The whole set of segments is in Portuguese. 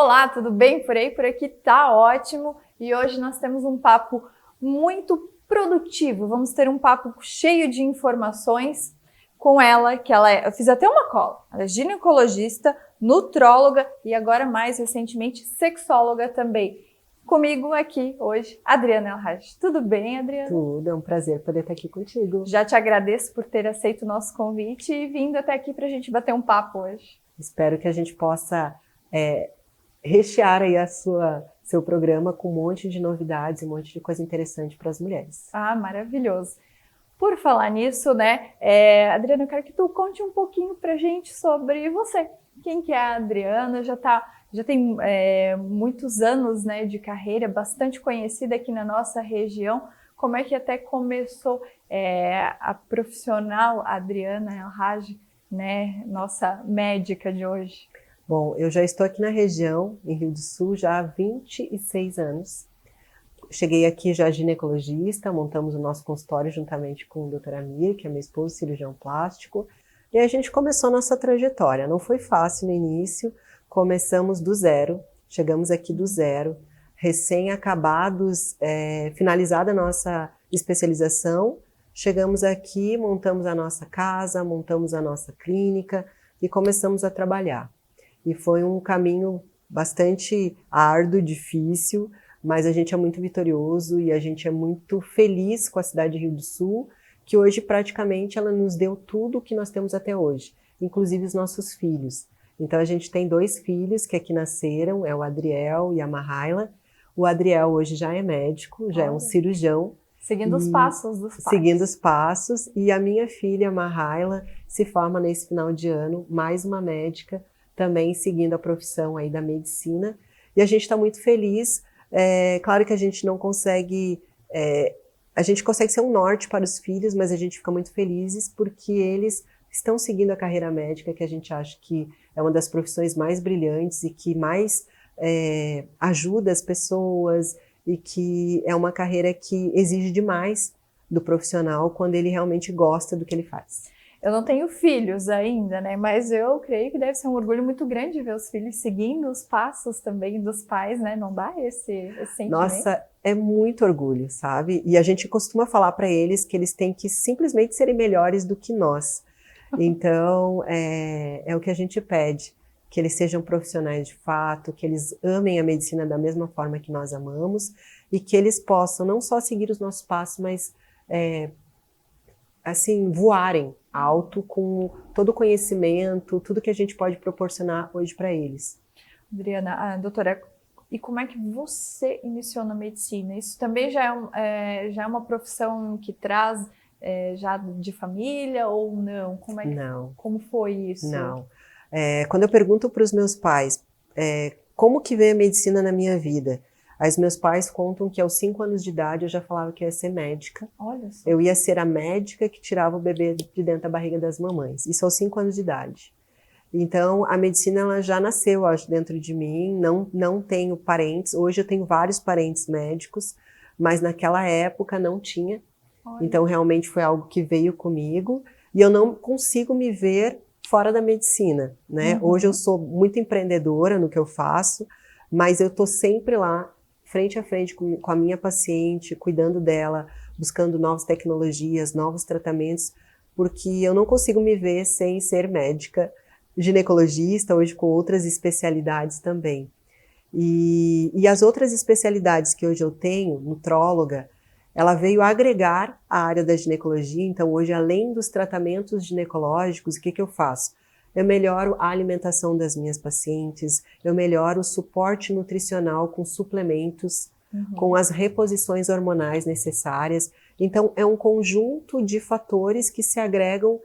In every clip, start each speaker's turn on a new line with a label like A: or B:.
A: Olá, tudo bem por aí? Por aqui tá ótimo e hoje nós temos um papo muito produtivo. Vamos ter um papo cheio de informações com ela, eu fiz até uma cola. Ela é ginecologista, nutróloga e agora mais recentemente sexóloga também. Comigo aqui hoje, Adriana El-Haj. Tudo bem, Adriana?
B: Tudo, é um prazer poder estar aqui contigo.
A: Já te agradeço por ter aceito o nosso convite e vindo até aqui para a gente bater um papo hoje.
B: Espero que a gente possa rechear aí seu programa com um monte de novidades, um monte de coisa interessante para as mulheres.
A: Ah, maravilhoso. Por falar nisso, né, Adriana, eu quero que tu conte um pouquinho pra gente sobre você. Quem que é a Adriana? Já tem muitos anos, né, de carreira, bastante conhecida aqui na nossa região. Como é que até começou a profissional Adriana El-Haj, né, nossa médica de hoje?
B: Bom, eu já estou aqui na região, em Rio do Sul, já há 26 anos. Cheguei aqui já ginecologista, montamos o nosso consultório juntamente com o Dr. Amir, que é meu esposo, cirurgião plástico, e a gente começou a nossa trajetória. Não foi fácil no início, começamos do zero, chegamos aqui do zero, recém-acabados, finalizada a nossa especialização, chegamos aqui, montamos a nossa casa, montamos a nossa clínica e começamos a trabalhar. E foi um caminho bastante árduo, difícil, mas a gente é muito vitorioso e a gente é muito feliz com a cidade de Rio do Sul, que hoje praticamente ela nos deu tudo o que nós temos até hoje, inclusive os nossos filhos. Então a gente tem 2 filhos que aqui nasceram, é o Adriel e a Mahaila. O Adriel hoje já é médico, já é um cirurgião.
A: Seguindo os passos dos pais.
B: Seguindo os passos, e a minha filha, Mahaila, se forma nesse final de ano, mais uma médica, também seguindo a profissão aí da medicina, e a gente está muito feliz. Claro que a gente não consegue, a gente consegue ser um norte para os filhos, mas a gente fica muito felizes porque eles estão seguindo a carreira médica, que a gente acha que é uma das profissões mais brilhantes e que mais ajuda as pessoas, e que é uma carreira que exige demais do profissional quando ele realmente gosta do que ele faz.
A: Eu não tenho filhos ainda, né? Mas eu creio que deve ser um orgulho muito grande ver os filhos seguindo os passos também dos pais, né? Não dá esse sentimento?
B: Nossa, é muito orgulho, sabe? E a gente costuma falar para eles que eles têm que simplesmente serem melhores do que nós. Então, é o que a gente pede, que eles sejam profissionais de fato, que eles amem a medicina da mesma forma que nós amamos e que eles possam não só seguir os nossos passos, mas assim, voarem alto com todo o conhecimento, tudo que a gente pode proporcionar hoje para eles.
A: Adriana, doutora, e como é que você iniciou na medicina? Isso também já é uma profissão que traz já de família ou não?
B: Não.
A: Como foi isso?
B: Não. Quando eu pergunto para os meus pais como que veio a medicina na minha vida, os meus pais contam que aos 5 anos de idade eu já falava que eu ia ser médica.
A: Olha só.
B: Eu ia ser a médica que tirava o bebê de dentro da barriga das mamães. Isso aos 5 anos de idade. Então, a medicina ela já nasceu, acho, dentro de mim. Não tenho parentes. Hoje eu tenho vários parentes médicos, mas naquela época não tinha.
A: Olha.
B: Então, realmente foi algo que veio comigo. E eu não consigo me ver fora da medicina, né?
A: Uhum.
B: Hoje eu sou muito empreendedora no que eu faço, mas eu estou sempre lá, frente a frente com a minha paciente, cuidando dela, buscando novas tecnologias, novos tratamentos, porque eu não consigo me ver sem ser médica, ginecologista, hoje com outras especialidades também. E as outras especialidades que hoje eu tenho, nutróloga, ela veio agregar a área da ginecologia. Então hoje, além dos tratamentos ginecológicos, o que eu faço? Eu melhoro a alimentação das minhas pacientes, eu melhoro o suporte nutricional com suplementos, com as reposições hormonais necessárias. Então, é um conjunto de fatores que se agregam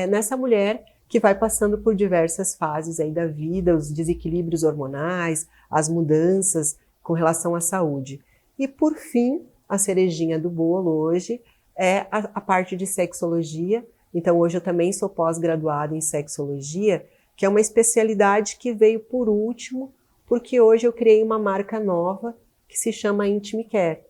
B: nessa mulher que vai passando por diversas fases aí da vida, os desequilíbrios hormonais, as mudanças com relação à saúde. E, por fim, a cerejinha do bolo hoje é a parte de sexologia. Então, hoje eu também sou pós-graduada em sexologia, que é uma especialidade que veio por último, porque hoje eu criei uma marca nova que se chama Intime Care.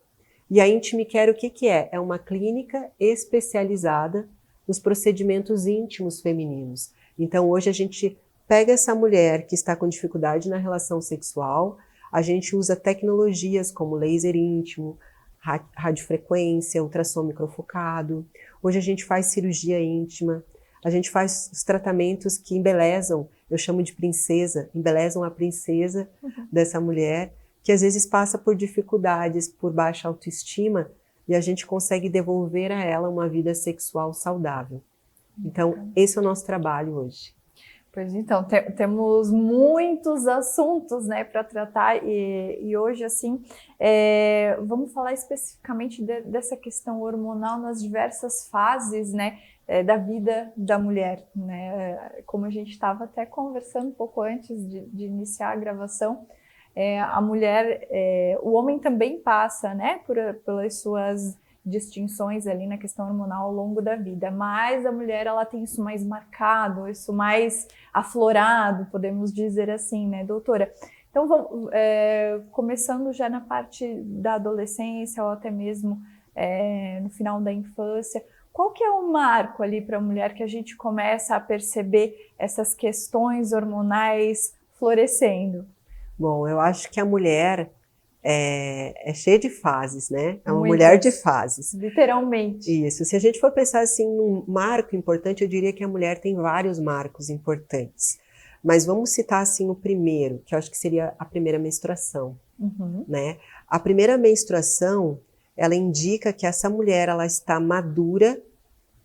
B: E a Intime Care, o que é? É uma clínica especializada nos procedimentos íntimos femininos. Então, hoje a gente pega essa mulher que está com dificuldade na relação sexual, a gente usa tecnologias como laser íntimo, radiofrequência, ultrassom microfocado. Hoje a gente faz cirurgia íntima, a gente faz os tratamentos que embelezam, eu chamo de princesa, embelezam a princesa dessa mulher, que às vezes passa por dificuldades, por baixa autoestima, e a gente consegue devolver a ela uma vida sexual saudável. Então, esse é o nosso trabalho hoje.
A: Pois então, temos muitos assuntos, né, para tratar e hoje, assim, vamos falar especificamente dessa questão hormonal nas diversas fases, né, da vida da mulher, né, como a gente estava até conversando um pouco antes de iniciar a gravação, a mulher, o homem também passa, né, pelas suas distinções ali na questão hormonal ao longo da vida, mas a mulher ela tem isso mais marcado, isso mais aflorado, podemos dizer assim, né, doutora? Então, vamos, começando já na parte da adolescência ou até mesmo no final da infância, qual que é o marco ali para a mulher que a gente começa a perceber essas questões hormonais florescendo?
B: Bom, eu acho que a mulher é cheia de fases, né? É uma
A: Muitas,
B: mulher de fases.
A: Literalmente.
B: Isso. Se a gente for pensar assim num marco importante, eu diria que a mulher tem vários marcos importantes. Mas vamos citar assim o primeiro, que eu acho que seria a primeira menstruação, né? A primeira menstruação, ela indica que essa mulher ela está madura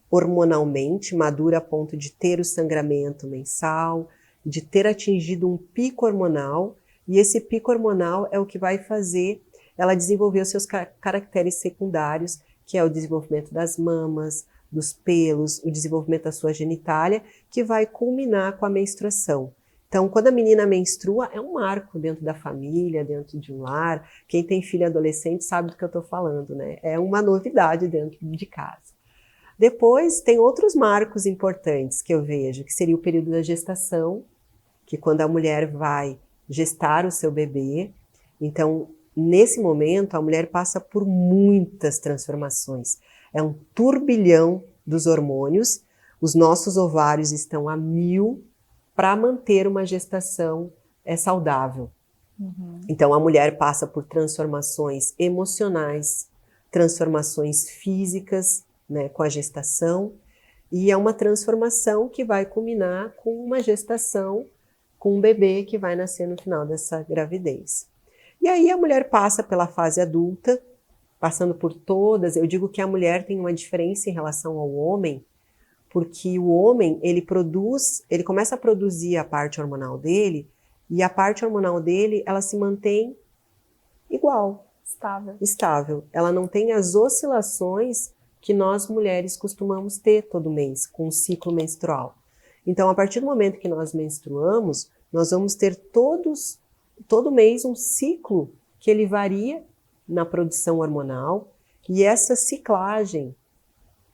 B: hormonalmente, madura a ponto de ter o sangramento mensal, de ter atingido um pico hormonal. E esse pico hormonal é o que vai fazer ela desenvolver os seus caracteres secundários, que é o desenvolvimento das mamas, dos pelos, o desenvolvimento da sua genitália, que vai culminar com a menstruação. Então, quando a menina menstrua, é um marco dentro da família, dentro de um lar. Quem tem filho adolescente sabe do que eu estou falando, né? É uma novidade dentro de casa. Depois, tem outros marcos importantes que eu vejo, que seria o período da gestação, que quando a mulher vai gestar o seu bebê. Então, nesse momento, a mulher passa por muitas transformações. É um turbilhão dos hormônios. Os nossos ovários estão a 1000 para manter uma gestação saudável. Então, a mulher passa por transformações emocionais, transformações físicas, né, com a gestação, e é uma transformação que vai culminar com uma gestação com um bebê que vai nascer no final dessa gravidez. E aí a mulher passa pela fase adulta, passando por todas. Eu digo que a mulher tem uma diferença em relação ao homem, porque o homem, ele começa a produzir a parte hormonal dele, e a parte hormonal dele, ela se mantém igual. Estável. Ela não tem as oscilações que nós mulheres costumamos ter todo mês, com o ciclo menstrual. Então, a partir do momento que nós menstruamos, nós vamos ter todo mês um ciclo que ele varia na produção hormonal, e essa ciclagem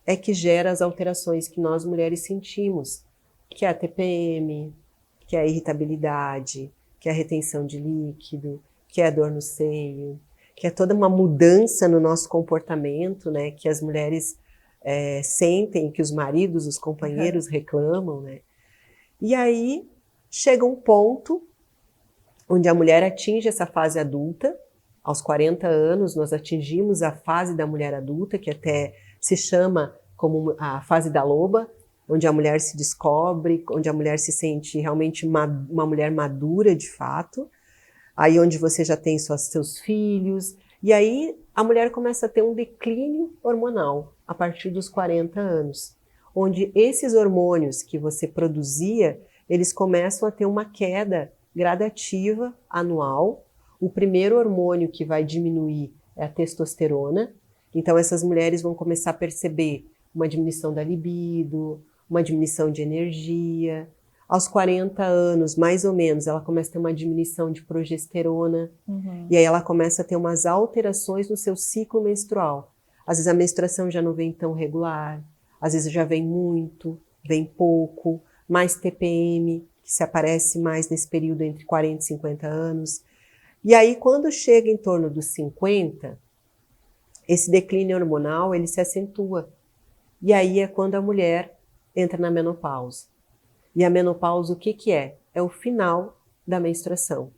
B: é que gera as alterações que nós mulheres sentimos, que é a TPM, que é a irritabilidade, que é a retenção de líquido, que é a dor no seio, que é toda uma mudança no nosso comportamento, né, que as mulheres sentem, que os maridos, os companheiros reclamam, né? E aí chega um ponto onde a mulher atinge essa fase adulta. Aos 40 anos nós atingimos a fase da mulher adulta, que até se chama como a fase da loba, onde a mulher se descobre, onde a mulher se sente realmente uma mulher madura de fato, aí onde você já tem seus filhos, e aí a mulher começa a ter um declínio hormonal a partir dos 40 anos, onde esses hormônios que você produzia, eles começam a ter uma queda gradativa anual. O primeiro hormônio que vai diminuir é a testosterona, então essas mulheres vão começar a perceber uma diminuição da libido, uma diminuição de energia. Aos 40 anos, mais ou menos, ela começa a ter uma diminuição de progesterona, e aí ela começa a ter umas alterações no seu ciclo menstrual. Às vezes a menstruação já não vem tão regular, às vezes já vem muito, vem pouco, mais TPM, que se aparece mais nesse período entre 40 e 50 anos. E aí, quando chega em torno dos 50, esse declínio hormonal, ele se acentua. E aí é quando a mulher entra na menopausa. E a menopausa, o que que é? é o final da menstruação.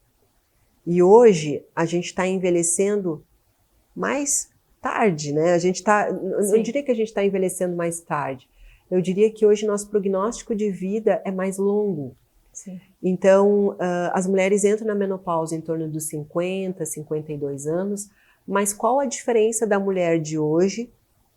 B: E hoje a gente está envelhecendo mais tarde, né? Eu diria que a gente está envelhecendo mais tarde. Eu diria que hoje nosso prognóstico de vida é mais longo.
A: Sim.
B: Então, as mulheres entram na menopausa em torno dos 50, 52 anos, mas qual a diferença da mulher de hoje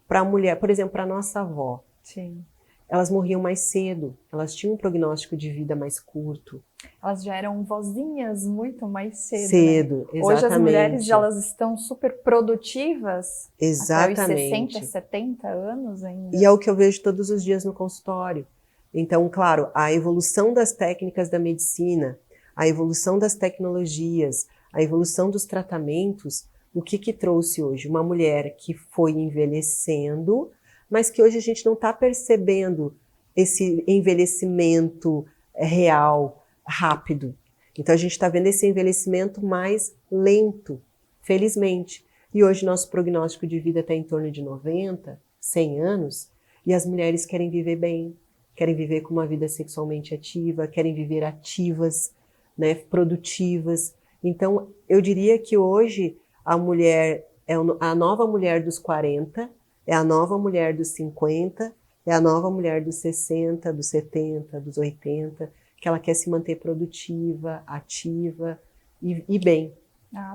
B: para a mulher, por exemplo, para a nossa avó?
A: Sim.
B: Elas morriam mais cedo, elas tinham um prognóstico de vida mais curto.
A: Elas já eram vozinhas muito mais cedo,
B: Cedo,
A: né?
B: exatamente.
A: Hoje as mulheres elas estão super produtivas
B: Exatamente.
A: até os 60, 70 anos ainda.
B: E é o que eu vejo todos os dias no consultório. Então, claro, a evolução das técnicas da medicina, a evolução das tecnologias, a evolução dos tratamentos, o que trouxe hoje? Uma mulher que foi envelhecendo, mas que hoje a gente não está percebendo esse envelhecimento real, rápido. Então a gente está vendo esse envelhecimento mais lento, felizmente. E hoje nosso prognóstico de vida está em torno de 90, 100 anos, e as mulheres querem viver bem, querem viver com uma vida sexualmente ativa, querem viver ativas, né, produtivas. Então eu diria que hoje a mulher é a nova mulher dos 40, é a nova mulher dos 50, é a nova mulher dos 60, dos 70, dos 80, que ela quer se manter produtiva, ativa e bem,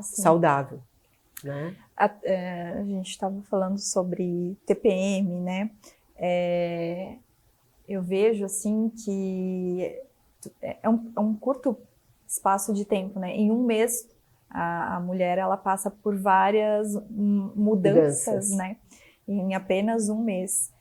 B: saudável, né?
A: A gente estava falando sobre TPM, né? Eu vejo assim que é um curto espaço de tempo, né? Em um mês a mulher ela passa por várias mudanças, né? Em apenas um mês.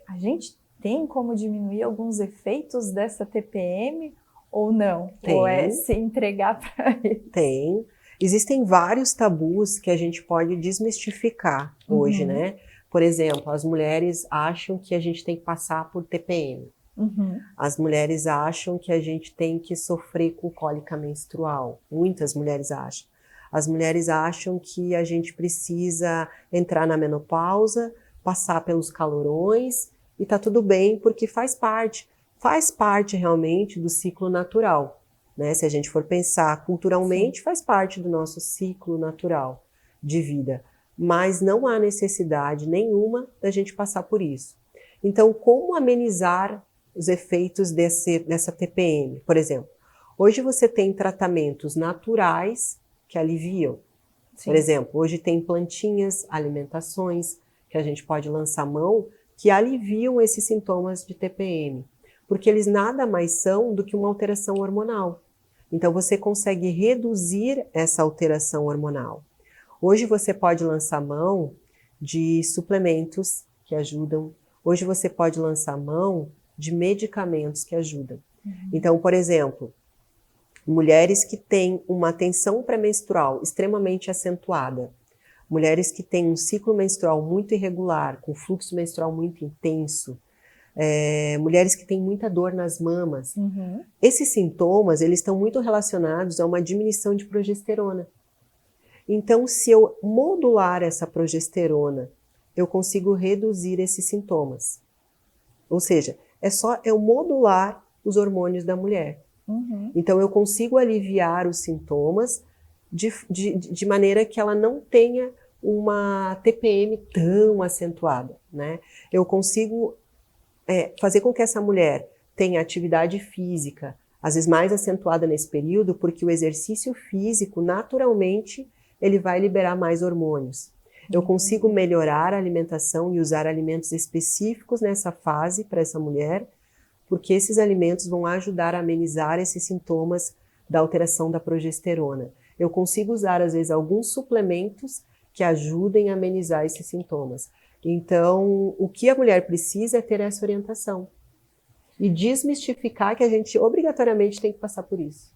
A: A gente tem como diminuir alguns efeitos dessa TPM ou não?
B: Tem.
A: Ou é se entregar para eles?
B: Tem. Existem vários tabus que a gente pode desmistificar hoje, né? Por exemplo, as mulheres acham que a gente tem que passar por TPM. As mulheres acham que a gente tem que sofrer com cólica menstrual. Muitas mulheres acham. As mulheres acham que a gente precisa entrar na menopausa, passar pelos calorões e tá tudo bem porque faz parte realmente do ciclo natural, né? Se a gente for pensar culturalmente, faz parte do nosso ciclo natural de vida, mas não há necessidade nenhuma da gente passar por isso. Então, como amenizar os efeitos dessa TPM? Por exemplo, hoje você tem tratamentos naturais que aliviam. Por exemplo, hoje tem plantinhas, alimentações que a gente pode lançar mão que aliviam esses sintomas de TPM, porque eles nada mais são do que uma alteração hormonal. Então você consegue reduzir essa alteração hormonal. Hoje você pode lançar mão de suplementos que ajudam. Hoje você pode lançar mão de medicamentos que ajudam. Então, por exemplo, mulheres que têm uma tensão pré-menstrual extremamente acentuada, mulheres que têm um ciclo menstrual muito irregular, com fluxo menstrual muito intenso, mulheres que têm muita dor nas mamas. Esses sintomas, eles estão muito relacionados a uma diminuição de progesterona. Então, se eu modular essa progesterona, eu consigo reduzir esses sintomas. Ou seja, é só eu modular os hormônios da mulher. Então, eu consigo aliviar os sintomas de maneira que ela não tenha uma TPM tão acentuada, né? Eu consigo fazer com que essa mulher tenha atividade física, às vezes mais acentuada nesse período, porque o exercício físico, naturalmente, ele vai liberar mais hormônios. Eu consigo melhorar a alimentação e usar alimentos específicos nessa fase para essa mulher, porque esses alimentos vão ajudar a amenizar esses sintomas da alteração da progesterona. Eu consigo usar, às vezes, alguns suplementos que ajudem a amenizar esses sintomas. Então, o que a mulher precisa é ter essa orientação e desmistificar que a gente obrigatoriamente tem que passar por isso.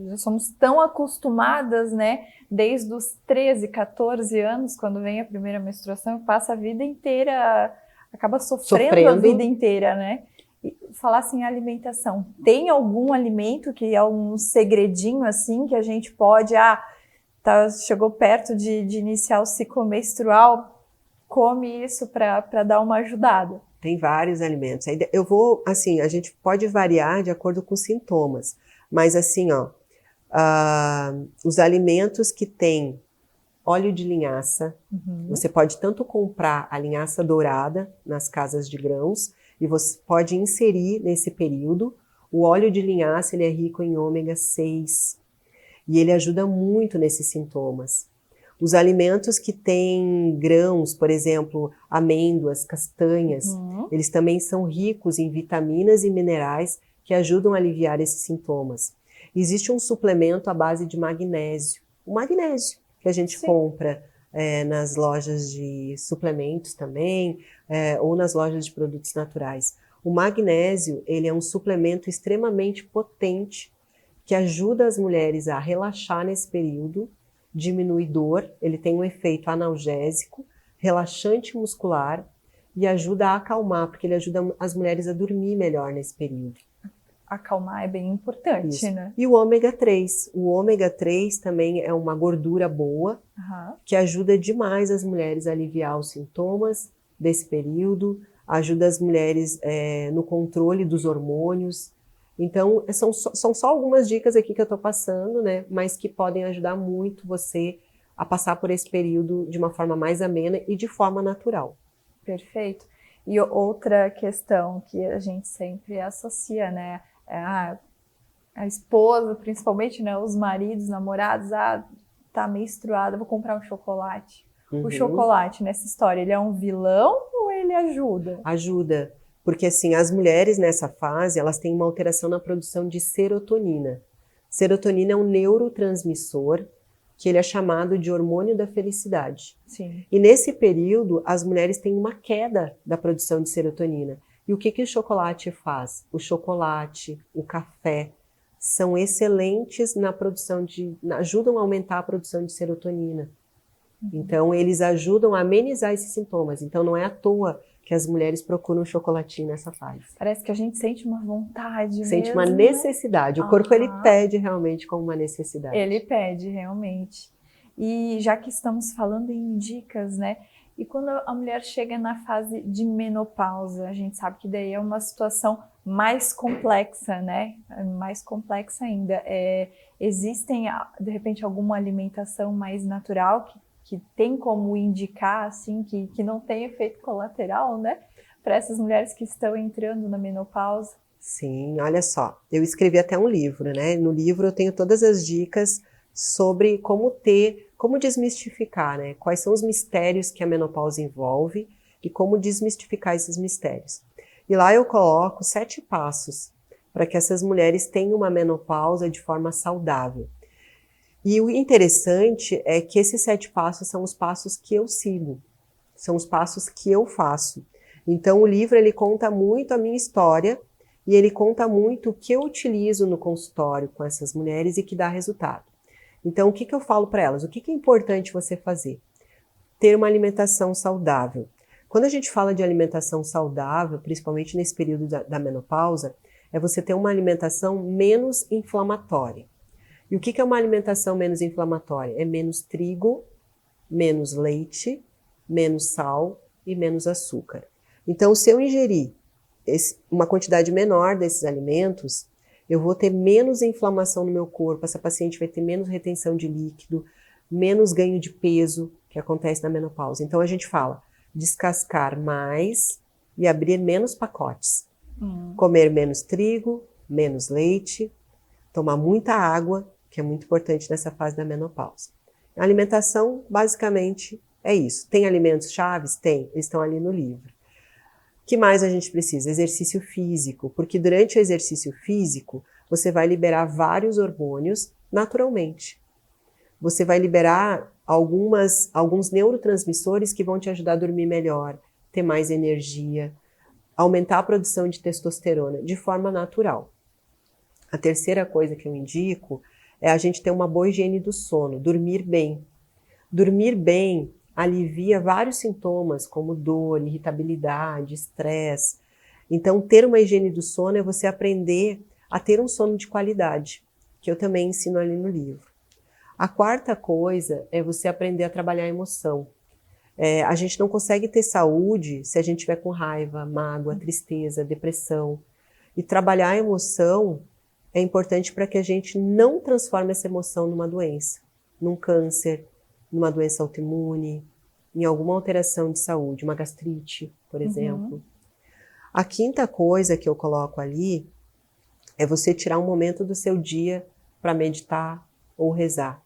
A: Já somos tão acostumadas, né? Desde os 13, 14 anos, quando vem a primeira menstruação, passa a vida inteira, acaba sofrendo a vida inteira, né? E falar assim, alimentação. Tem algum alimento que é um segredinho assim que a gente pode, chegou perto de iniciar o ciclo menstrual, come isso para dar uma ajudada?
B: Tem vários alimentos. Eu vou, assim, a gente pode variar de acordo com os sintomas, mas assim, ó, os alimentos que têm óleo de linhaça, você pode tanto comprar a linhaça dourada nas casas de grãos, e você pode inserir nesse período. O óleo de linhaça, ele é rico em ômega 6, e ele ajuda muito nesses sintomas. Os alimentos que têm grãos, por exemplo, amêndoas, castanhas, eles também são ricos em vitaminas e minerais que ajudam a aliviar esses sintomas. Existe um suplemento à base de magnésio, o magnésio que a gente compra nas lojas de suplementos também, ou nas lojas de produtos naturais. O magnésio, ele é um suplemento extremamente potente que ajuda as mulheres a relaxar nesse período, diminui dor, ele tem um efeito analgésico, relaxante muscular e ajuda a acalmar, porque ele ajuda as mulheres a dormir melhor nesse período.
A: Acalmar é bem importante,
B: Isso.
A: né?
B: E o ômega 3. O ômega 3 também é uma gordura boa, que ajuda demais as mulheres a aliviar os sintomas desse período, ajuda as mulheres no controle dos hormônios. Então, são só algumas dicas aqui que eu estou passando, né? Mas que podem ajudar muito você a passar por esse período de uma forma mais amena e de forma natural.
A: Perfeito. E outra questão que a gente sempre associa, né? A esposa, principalmente, né? Os maridos, namorados, tá menstruada, vou comprar um chocolate. O chocolate, nessa história, ele é um vilão ou ele ajuda?
B: Ajuda. Porque, assim, as mulheres nessa fase, elas têm uma alteração na produção de serotonina. Serotonina é um neurotransmissor que ele é chamado de hormônio da felicidade.
A: Sim.
B: E nesse período, as mulheres têm uma queda da produção de serotonina. E o que o chocolate faz? O chocolate, o café, são excelentes na produção ajudam a aumentar a produção de serotonina. Então, eles ajudam a amenizar esses sintomas. Então, não é à toa que as mulheres procuram chocolatinho nessa fase.
A: Parece que a gente sente uma vontade
B: Sente
A: mesmo,
B: uma necessidade.
A: Né?
B: O corpo, ele pede realmente como uma necessidade.
A: Ele pede, realmente. E já que estamos falando em dicas, né? E quando a mulher chega na fase de menopausa, a gente sabe que daí é uma situação mais complexa, né? Mais complexa ainda. Existem, de repente, alguma alimentação mais natural que tem como indicar, assim, que não tem efeito colateral, né? Para essas mulheres que estão entrando na menopausa?
B: Sim, olha só, eu escrevi até um livro, né? No livro eu tenho todas as dicas sobre como desmistificar, né? Quais são os mistérios que a menopausa envolve e como desmistificar esses mistérios. E lá eu coloco 7 passos para que essas mulheres tenham uma menopausa de forma saudável. E o interessante é que esses 7 passos são os passos que eu sigo, são os passos que eu faço. Então o livro ele conta muito a minha história e ele conta muito o que eu utilizo no consultório com essas mulheres e que dá resultado. Então o que eu falo para elas? O que é importante você fazer? Ter uma alimentação saudável. Quando a gente fala de alimentação saudável, principalmente nesse período da menopausa, é você ter uma alimentação menos inflamatória. E o que é uma alimentação menos inflamatória? É menos trigo, menos leite, menos sal e menos açúcar. Então, se eu ingerir uma quantidade menor desses alimentos, eu vou ter menos inflamação no meu corpo, essa paciente vai ter menos retenção de líquido, menos ganho de peso, que acontece na menopausa. Então, a gente fala descascar mais e abrir menos pacotes. Comer menos trigo, menos leite, tomar muita água, que é muito importante nessa fase da menopausa. A alimentação, basicamente, é isso. Tem alimentos chaves? Tem, eles estão ali no livro. O que mais a gente precisa? Exercício físico, porque durante o exercício físico, você vai liberar vários hormônios naturalmente. Você vai liberar alguns neurotransmissores que vão te ajudar a dormir melhor, ter mais energia, aumentar a produção de testosterona de forma natural. A terceira coisa que eu indico é a gente ter uma boa higiene do sono, dormir bem. Dormir bem alivia vários sintomas, como dor, irritabilidade, estresse. Então, ter uma higiene do sono é você aprender a ter um sono de qualidade, que eu também ensino ali no livro. A quarta coisa é você aprender a trabalhar a emoção. A gente não consegue ter saúde se a gente estiver com raiva, mágoa, tristeza, depressão. E trabalhar a emoção é importante para que a gente não transforme essa emoção numa doença, num câncer, numa doença autoimune, em alguma alteração de saúde, uma gastrite, por exemplo. A quinta coisa que eu coloco ali é você tirar um momento do seu dia para meditar ou rezar.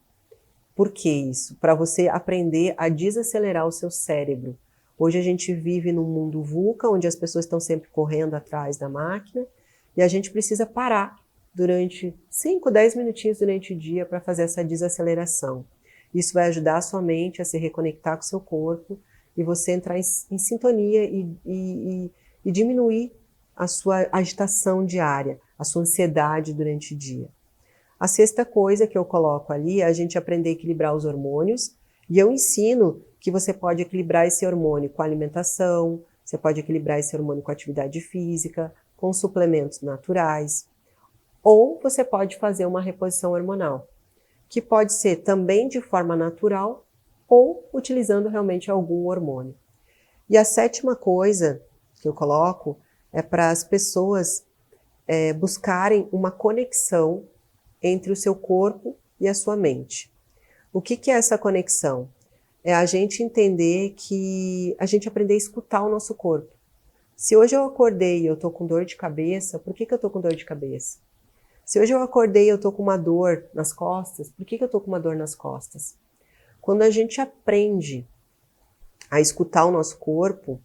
B: Por que isso? Para você aprender a desacelerar o seu cérebro. Hoje a gente vive num mundo VUCA, onde as pessoas estão sempre correndo atrás da máquina, e a gente precisa parar durante 5, 10 minutinhos durante o dia para fazer essa desaceleração. Isso vai ajudar a sua mente a se reconectar com o seu corpo e você entrar em sintonia e diminuir a sua agitação diária, a sua ansiedade durante o dia. A sexta coisa que eu coloco ali é a gente aprender a equilibrar os hormônios, e eu ensino que você pode equilibrar esse hormônio com a alimentação, você pode equilibrar esse hormônio com a atividade física, com suplementos naturais, ou você pode fazer uma reposição hormonal, que pode ser também de forma natural ou utilizando realmente algum hormônio. E a sétima coisa que eu coloco é para as pessoas buscarem uma conexão entre o seu corpo e a sua mente. O que é essa conexão? É a gente entender que a gente aprender a escutar o nosso corpo. Se hoje eu acordei e eu tô com dor de cabeça, por que eu tô com dor de cabeça? Se hoje eu acordei e eu tô com uma dor nas costas, por que eu tô com uma dor nas costas? Quando a gente aprende a escutar o nosso corpo,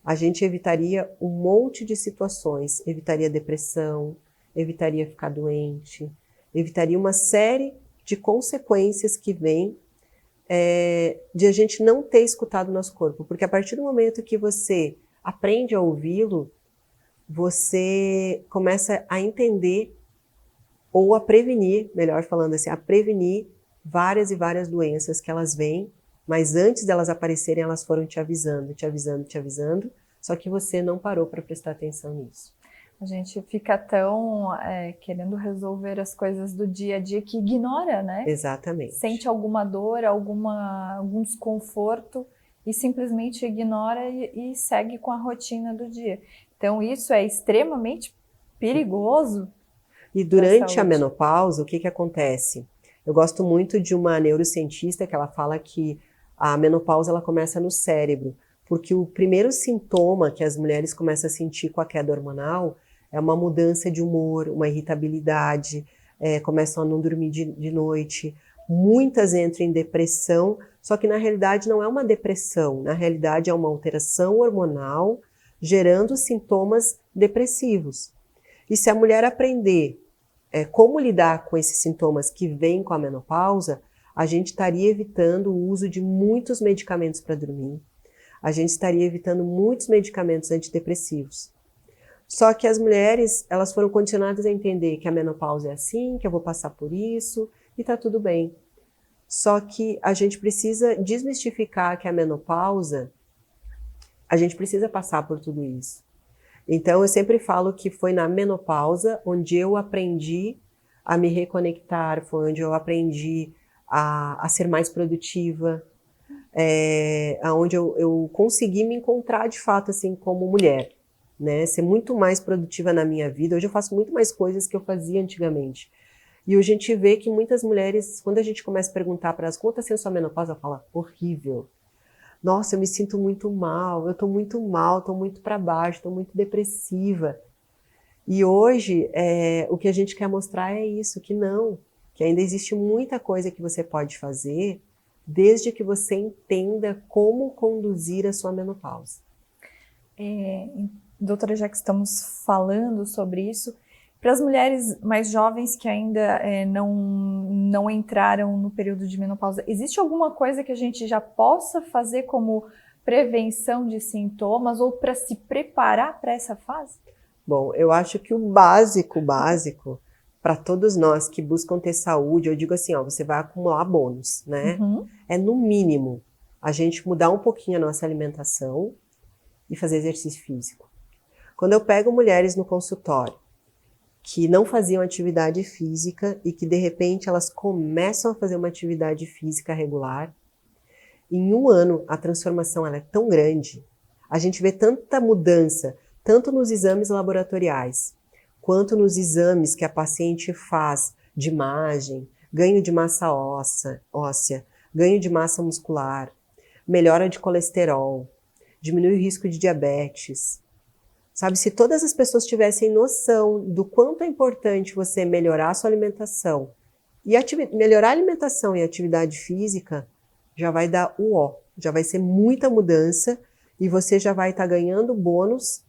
B: a gente evitaria um monte de situações, evitaria depressão, evitaria ficar doente, evitaria uma série de consequências que vêm de a gente não ter escutado o nosso corpo. Porque a partir do momento que você aprende a ouvi-lo, você começa a entender ou a prevenir, melhor falando assim, a prevenir várias e várias doenças que elas vêm, mas antes delas aparecerem, elas foram te avisando, te avisando, te avisando, só que você não parou para prestar atenção nisso.
A: A gente fica tão querendo resolver as coisas do dia a dia que ignora, né?
B: Exatamente.
A: Sente alguma dor, algum desconforto e simplesmente ignora e segue com a rotina do dia. Então isso é extremamente perigoso.
B: E durante a menopausa, o que acontece? Eu gosto muito de uma neurocientista que ela fala que a menopausa ela começa no cérebro, porque o primeiro sintoma que as mulheres começam a sentir com a queda hormonal é uma mudança de humor, uma irritabilidade, começam a não dormir de noite. Muitas entram em depressão, só que na realidade não é uma depressão, na realidade é uma alteração hormonal gerando sintomas depressivos. E se a mulher aprender como lidar com esses sintomas que vêm com a menopausa, a gente estaria evitando o uso de muitos medicamentos para dormir, a gente estaria evitando muitos medicamentos antidepressivos. Só que as mulheres, elas foram condicionadas a entender que a menopausa é assim, que eu vou passar por isso, e tá tudo bem. Só que a gente precisa desmistificar que a menopausa, a gente precisa passar por tudo isso. Então eu sempre falo que foi na menopausa onde eu aprendi a me reconectar, foi onde eu aprendi a ser mais produtiva, onde eu consegui me encontrar de fato assim como mulher. Né, ser muito mais produtiva na minha vida. Hoje eu faço muito mais coisas que eu fazia antigamente. E hoje a gente vê que muitas mulheres, quando a gente começa a perguntar para elas como está sendo sua menopausa, ela fala, horrível. Nossa, eu me sinto muito mal, eu estou muito mal, estou muito para baixo, estou muito depressiva. E hoje o que a gente quer mostrar é isso, que não, que ainda existe muita coisa que você pode fazer desde que você entenda como conduzir a sua menopausa.
A: Doutora, já que estamos falando sobre isso, para as mulheres mais jovens que ainda não entraram no período de menopausa, existe alguma coisa que a gente já possa fazer como prevenção de sintomas ou para se preparar para essa fase?
B: Bom, eu acho que o básico para todos nós que buscam ter saúde, eu digo assim, ó, você vai acumular bônus, né? É no mínimo a gente mudar um pouquinho a nossa alimentação e fazer exercício físico. Quando eu pego mulheres no consultório que não faziam atividade física e que de repente elas começam a fazer uma atividade física regular, Em um ano, a transformação ela é tão grande, a gente vê tanta mudança, tanto nos exames laboratoriais, quanto nos exames que a paciente faz de imagem, ganho de massa óssea, ganho de massa muscular, melhora de colesterol, diminui o risco de diabetes. Sabe, se todas as pessoas tivessem noção do quanto é importante você melhorar a sua alimentação, e melhorar a alimentação e a atividade física, já vai dar o ó, já vai ser muita mudança e você já vai estar ganhando bônus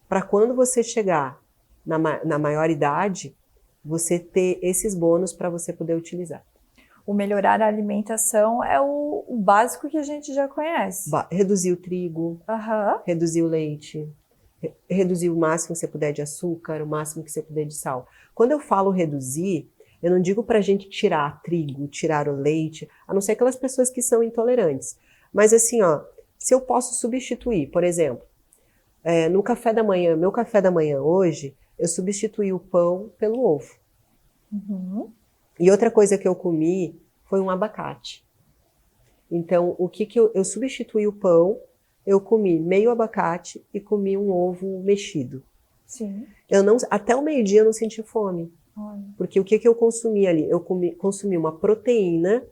B: para quando você chegar na maior idade, você ter esses bônus para você poder utilizar.
A: O melhorar a alimentação é o básico que a gente já conhece.
B: Reduzir o trigo, reduzir o leite, reduzir o máximo que você puder de açúcar, o máximo que você puder de sal. Quando eu falo reduzir, eu não digo para a gente tirar trigo, tirar o leite, a não ser aquelas pessoas que são intolerantes. Mas assim, ó, se eu posso substituir, por exemplo, no café da manhã, meu café da manhã hoje, eu substituí o pão pelo ovo.
A: Uhum.
B: E outra coisa que eu comi foi um abacate. Então, o que eu substituí o pão, eu comi meio abacate e comi um ovo mexido.
A: Sim.
B: Até o meio-dia eu não senti fome. Porque o que eu consumi ali? Eu consumi uma proteína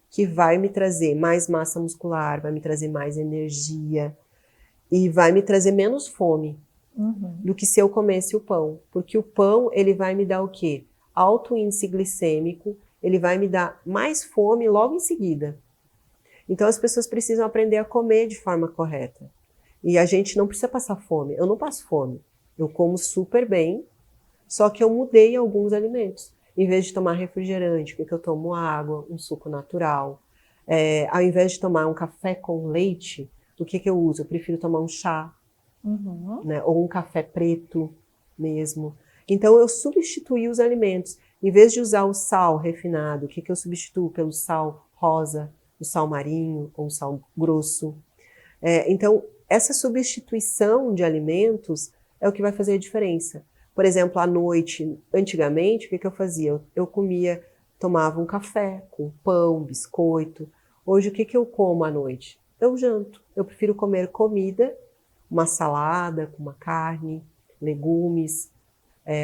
B: que vai me trazer mais massa muscular, vai me trazer mais energia e vai me trazer menos fome do que se eu comesse o pão. Porque o pão, ele vai me dar o quê? Alto índice glicêmico, ele vai me dar mais fome logo em seguida. Então as pessoas precisam aprender a comer de forma correta. E a gente não precisa passar fome. Eu não passo fome. Eu como super bem, só que eu mudei alguns alimentos. Em vez de tomar refrigerante, o que eu tomo? Água, um suco natural. Ao invés de tomar um café com leite, o que eu uso? Eu prefiro tomar um chá, né? Ou um café preto mesmo. Então eu substituí os alimentos. Em vez de usar o sal refinado, o que eu substituo pelo sal rosa, o sal marinho ou o sal grosso? Então essa substituição de alimentos é o que vai fazer a diferença. Por exemplo, à noite, antigamente, o que eu fazia? Eu tomava um café com pão, biscoito. Hoje, o que eu como à noite? Eu janto. Eu prefiro comer comida, uma salada com uma carne, legumes,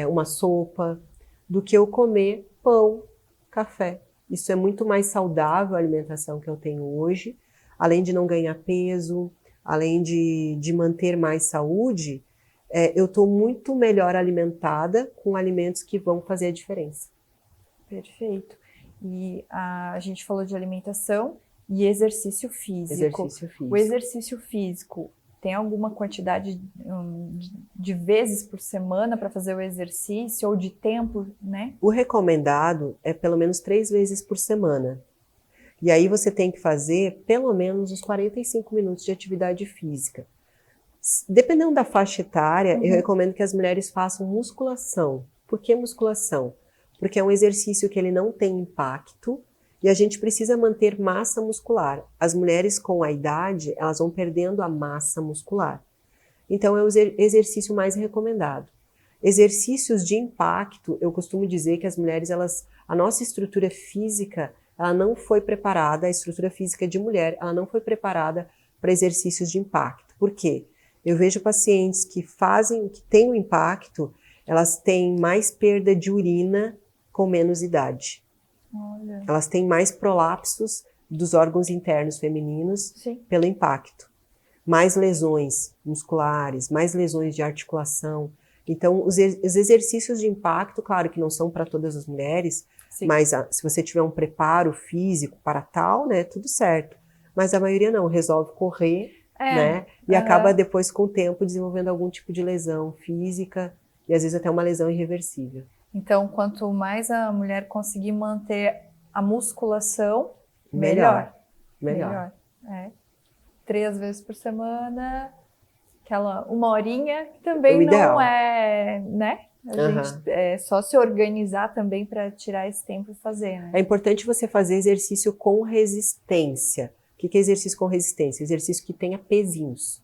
B: uma sopa, do que eu comer pão, café. Isso é muito mais saudável a alimentação que eu tenho hoje. Além de não ganhar peso, além de manter mais saúde, eu estou muito melhor alimentada com alimentos que vão fazer a diferença.
A: Perfeito. E a gente falou de alimentação e exercício físico. O exercício físico tem alguma quantidade de vezes por semana para fazer o exercício ou de tempo, né?
B: O recomendado é pelo menos 3 vezes por semana. E aí você tem que fazer pelo menos uns 45 minutos de atividade física. Dependendo da faixa etária, eu recomendo que as mulheres façam musculação. Por que musculação? Porque é um exercício que ele não tem impacto e a gente precisa manter massa muscular. As mulheres com a idade, elas vão perdendo a massa muscular. Então é o exercício mais recomendado. Exercícios de impacto, eu costumo dizer que as mulheres, a nossa estrutura física, ela não foi preparada, a estrutura física de mulher, ela não foi preparada para exercícios de impacto. Por quê? Eu vejo pacientes que têm o impacto, elas têm mais perda de urina com menos idade.
A: Olha.
B: Elas têm mais prolapsos dos órgãos internos femininos pelo impacto. Mais lesões musculares, mais lesões de articulação. Então, os exercícios de impacto, claro que não são para todas as mulheres, mas se você tiver um preparo físico para tal, né, tudo certo. Mas a maioria não, resolve correr, né, e acaba depois com o tempo desenvolvendo algum tipo de lesão física e às vezes até uma lesão irreversível.
A: Então, quanto mais a mulher conseguir manter a musculação, melhor. 3 vezes por semana, aquela 1 horinha, que também não é, né? Gente, é só se organizar também para tirar esse tempo e fazer, né?
B: É importante você fazer exercício com resistência. O que é exercício com resistência? Exercício que tenha pezinhos,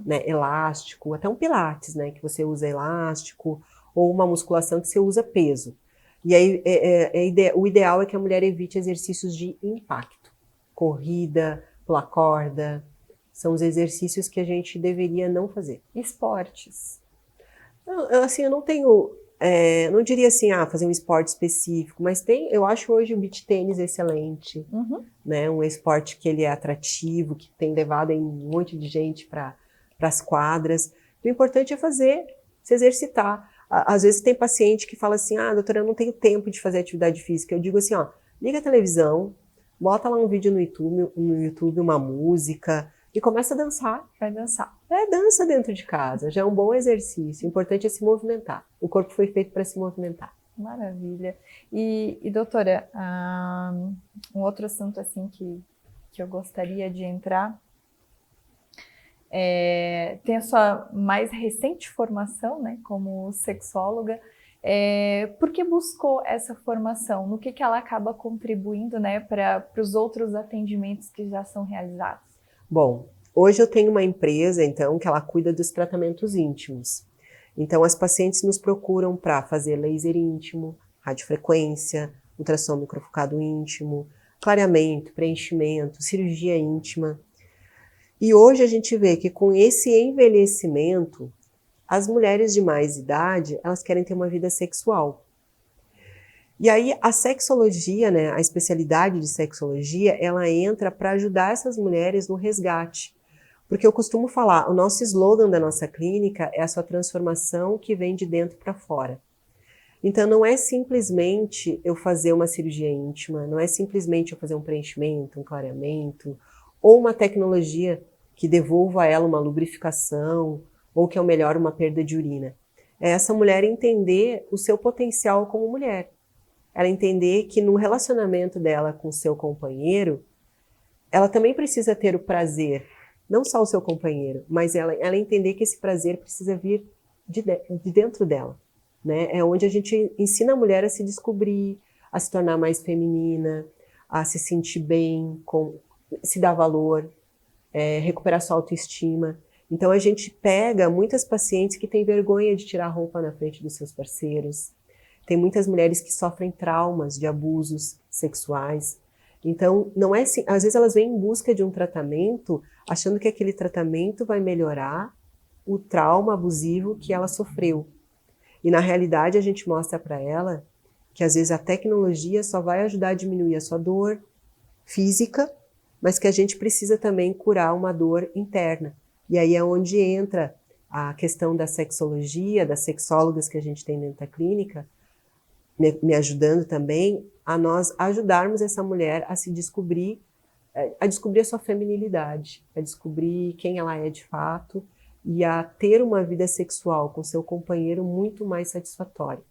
B: né? Elástico, até um pilates, né? Que você usa elástico, ou uma musculação que você usa peso. E aí o ideal é que a mulher evite exercícios de impacto. Corrida, pular corda, são os exercícios que a gente deveria não fazer.
A: Esportes.
B: Eu não tenho, não diria assim, fazer um esporte específico, mas eu acho hoje o beach tênis excelente, né? Um esporte que ele é atrativo, que tem levado um monte de gente para as quadras. O importante é se exercitar. Às vezes tem paciente que fala assim, doutora, eu não tenho tempo de fazer atividade física. Eu digo assim, liga a televisão, bota lá um vídeo no YouTube, uma música, e começa a dançar.
A: Vai dançar.
B: Dança dentro de casa, já é um bom exercício. O importante é se movimentar. O corpo foi feito para se movimentar.
A: Maravilha. E doutora, um outro assunto assim que eu gostaria de entrar, tem a sua mais recente formação, né, como sexóloga. Por que buscou essa formação? No que ela acaba contribuindo, né, para os outros atendimentos que já são realizados?
B: Bom, hoje eu tenho uma empresa, então, que ela cuida dos tratamentos íntimos. Então, as pacientes nos procuram para fazer laser íntimo, radiofrequência, ultrassom microfocado íntimo, clareamento, preenchimento, cirurgia íntima. E hoje a gente vê que com esse envelhecimento, as mulheres de mais idade, elas querem ter uma vida sexual. E aí a sexologia, né, a especialidade de sexologia, ela entra para ajudar essas mulheres no resgate. Porque eu costumo falar, o nosso slogan da nossa clínica é a sua transformação que vem de dentro para fora. Então não é simplesmente eu fazer uma cirurgia íntima, não é simplesmente eu fazer um preenchimento, um clareamento, ou uma tecnologia que devolva a ela uma lubrificação, ou que eu melhore uma perda de urina. É essa mulher entender o seu potencial como mulher. Ela entender que no relacionamento dela com o seu companheiro, ela também precisa ter o prazer, não só o seu companheiro, mas ela entender que esse prazer precisa vir de dentro dela, né? É onde a gente ensina a mulher a se descobrir, a se tornar mais feminina, a se sentir bem, se dar valor, recuperar sua autoestima. Então a gente pega muitas pacientes que têm vergonha de tirar a roupa na frente dos seus parceiros. Tem muitas mulheres que sofrem traumas de abusos sexuais. Então, não é assim, às vezes elas vêm em busca de um tratamento, achando que aquele tratamento vai melhorar o trauma abusivo que ela sofreu. E na realidade a gente mostra para ela que às vezes a tecnologia só vai ajudar a diminuir a sua dor física, mas que a gente precisa também curar uma dor interna. E aí é onde entra a questão da sexologia, das sexólogas que a gente tem dentro da clínica, me ajudando também a nós ajudarmos essa mulher a se descobrir, a descobrir a sua feminilidade, a descobrir quem ela é de fato e a ter uma vida sexual com seu companheiro muito mais satisfatória.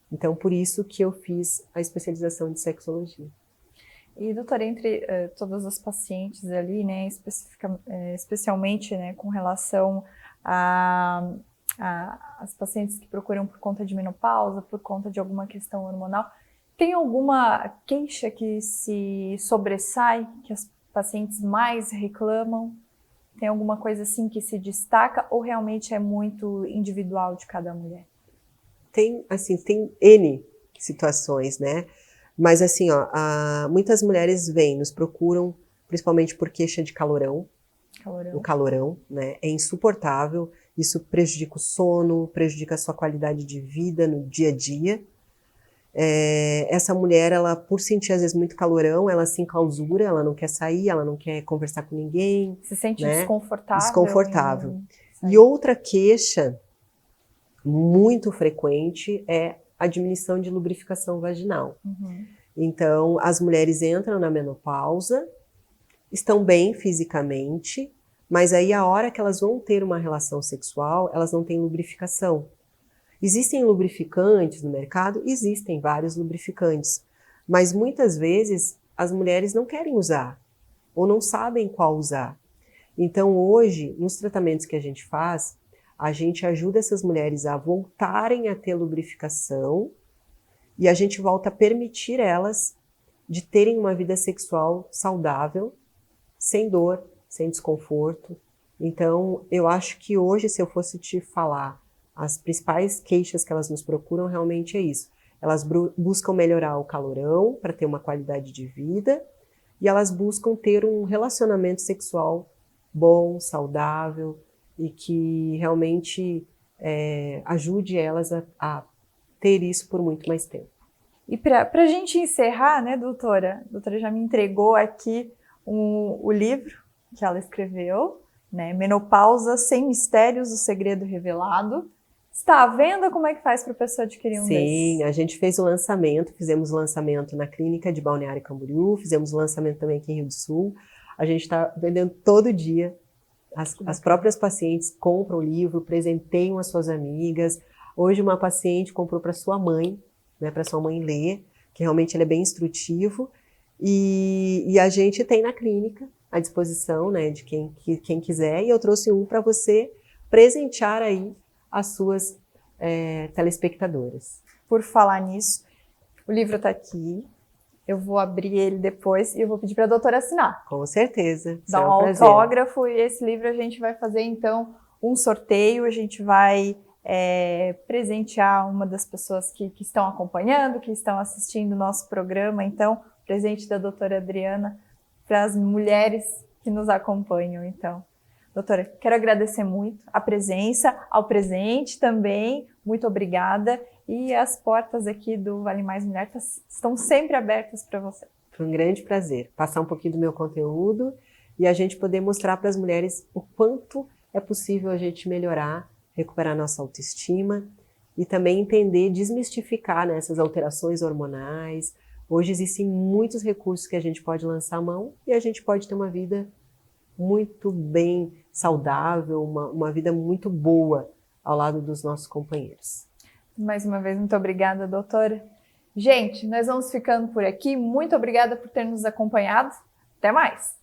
B: Então, por isso que eu fiz a especialização de sexologia.
A: E, doutora, entre todas as pacientes ali, né, especialmente, né, com relação as pacientes que procuram por conta de menopausa, por conta de alguma questão hormonal, tem alguma queixa que se sobressai, que as pacientes mais reclamam? Tem alguma coisa assim que se destaca ou realmente é muito individual de cada mulher?
B: Tem N situações, né? Mas assim, muitas mulheres nos procuram, principalmente por queixa de calorão. O calorão, né? É insuportável. Isso prejudica o sono, prejudica a sua qualidade de vida no dia a dia. Essa mulher, ela, por sentir às vezes muito calorão, ela se enclausura, ela não quer sair, ela não quer conversar com ninguém.
A: Se sente, né,
B: desconfortável. Desconfortável. E outra queixa muito frequente é a diminuição de lubrificação vaginal. Então, as mulheres entram na menopausa, estão bem fisicamente, mas aí a hora que elas vão ter uma relação sexual, elas não têm lubrificação. Existem lubrificantes no mercado? Existem vários lubrificantes, mas muitas vezes as mulheres não querem usar ou não sabem qual usar. Então hoje, nos tratamentos que a gente faz, a gente ajuda essas mulheres a voltarem a ter lubrificação e a gente volta a permitir elas de terem uma vida sexual saudável, sem dor, sem desconforto. Então, eu acho que hoje, se eu fosse te falar, as principais queixas que elas nos procuram realmente é isso. Elas buscam melhorar o calorão para ter uma qualidade de vida e elas buscam ter um relacionamento sexual bom, saudável e que realmente ajude elas a ter isso por muito mais tempo.
A: E para a gente encerrar, né, doutora? A doutora já me entregou aqui o livro que ela escreveu, né? Menopausa Sem Mistérios, o Segredo Revelado. Está à venda? Como é que faz para a pessoa adquirir um desses?
B: Sim, a gente fez o lançamento, fizemos o lançamento na clínica de Balneário Camboriú, fizemos o lançamento também aqui em Rio do Sul. A gente está vendendo todo dia. As próprias pacientes compram o livro, presenteiam as suas amigas. Hoje uma paciente comprou para sua mãe, né, para sua mãe ler, que realmente ele é bem instrutivo. E a gente tem na clínica à disposição, né, de quem quiser. E eu trouxe um para você presentear aí as suas telespectadoras.
A: Por falar nisso, o livro está aqui. Eu vou abrir ele depois e eu vou pedir para a doutora assinar.
B: Com certeza.
A: Dar um autógrafo, e esse livro a gente vai fazer, então, um sorteio. A gente vai presentear uma das pessoas que estão acompanhando, que estão assistindo o nosso programa. Então, presente da doutora Adriana para as mulheres que nos acompanham, então. Doutora, quero agradecer muito a presença, ao presente também, muito obrigada. E as portas aqui do Vale Mais Mulher estão sempre abertas para você.
B: Foi um grande prazer passar um pouquinho do meu conteúdo e a gente poder mostrar para as mulheres o quanto é possível a gente melhorar, recuperar nossa autoestima e também entender, desmistificar, né, essas alterações hormonais. Hoje existem muitos recursos que a gente pode lançar a mão e a gente pode ter uma vida muito bem saudável, uma vida muito boa ao lado dos nossos companheiros.
A: Mais uma vez, muito obrigada, doutora. Gente, nós vamos ficando por aqui. Muito obrigada por ter nos acompanhado. Até mais!